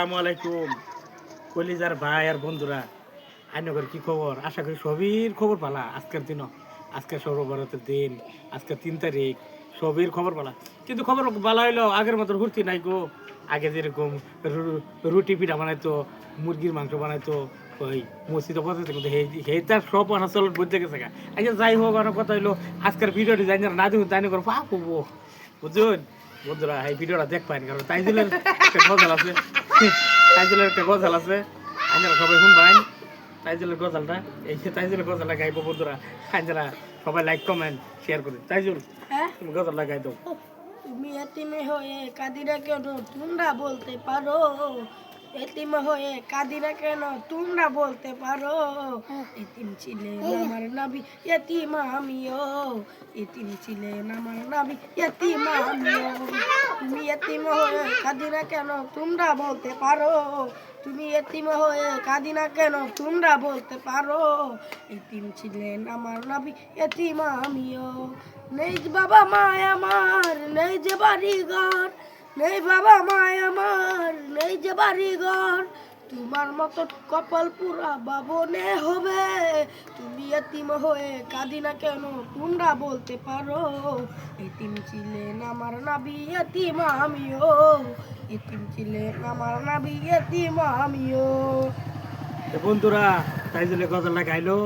আসসালামু আলাইকুম কলিজার ভাই আর বন্ধুরা, আইনগর কি খবর? আশা করি সবির খবর পালা। আজকের দিন, আজকে সর্বভারতের দিন, আজকে 3 তারিখ, সবির খবর পালা। কিন্তু খবর ভালো হইলো, আগের মতো ঘুরতি নাই গো। আগে যেরকম রুটি পিঠা বানাইতো, মুরগির মাংস বানাইতো, ওই মসজিদে পৌঁছাতে কিন্তু তার সব চল বুঝতে গেছে গা। আচ্ছা যাই হোক, অনেক কথা হইলো। আজকের ভিডিওটি জানি না দেখুন, তাই করে পাপ হবো, বুঝুন বন্ধুরা। এই ভিডিওটা দেখ পাইনি, কারণ তাইজুলের একটা গজাল আছে, তাইজুলের একটা গজাল আছে, আপনারা সবাই শুনবেন তাইজুলের গজালটা। এই যে তাইজুলের গজালটা গাইবো বন্ধুরা, আপনারা সবাই লাইক কমেন্ট শেয়ার করুন। তাইজুল, তুমি গজালটা গাই দাও। তুমি এতিম হয়ে কাঁদিরা কেন তোমরা বলতে পারো, এতিম হয়ে কাঁদিরা কেন তোমরা বলতে পারো। এতিম ছিলেন আমার নবী, এতিম আমিও। এতিম ছিলেন আমার নবী, এতিম আমিও। তুমি এতিম হয়ে কাঁদিরা কেন তোমরা বলতে পারো, তুমি এতিম হয়ে কাঁদিনা কেন তোমরা বলতে পারো। এতিম ছিলেন আমার নবী, এতিম আমিও। নেই যে বাবা মায় আমার, নেই যে বাড়ি ঘর, নেই বাবা মায় আমার, নেই যে বাড়ি ঘর। তোমার মতো কপাল পুরা বাবনে হবে। তুমি এতিম হয়ে কাঁদিনা কেন তোমরা বলতে পারো। এতিম ছিলেন আমার নবী, এতিম আমিও। এতিম ছিলেন আমার নবী, এতিম আমিও। বন্ধুরা, তাইজুলের গজালটা গাইলো,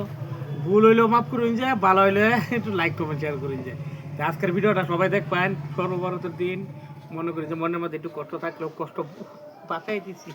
ভুল হইলেও মাফ করুন যায়, ভালো হইলে একটু লাইক কমেন্ট শেয়ার করুন যায়। আজকের ভিডিওটা সবাই দেখবেন, সর্বভারতের দিন। মনে করি যে মনের মধ্যে একটু কষ্ট থাকলেও কষ্ট বাঁচাই দিছি।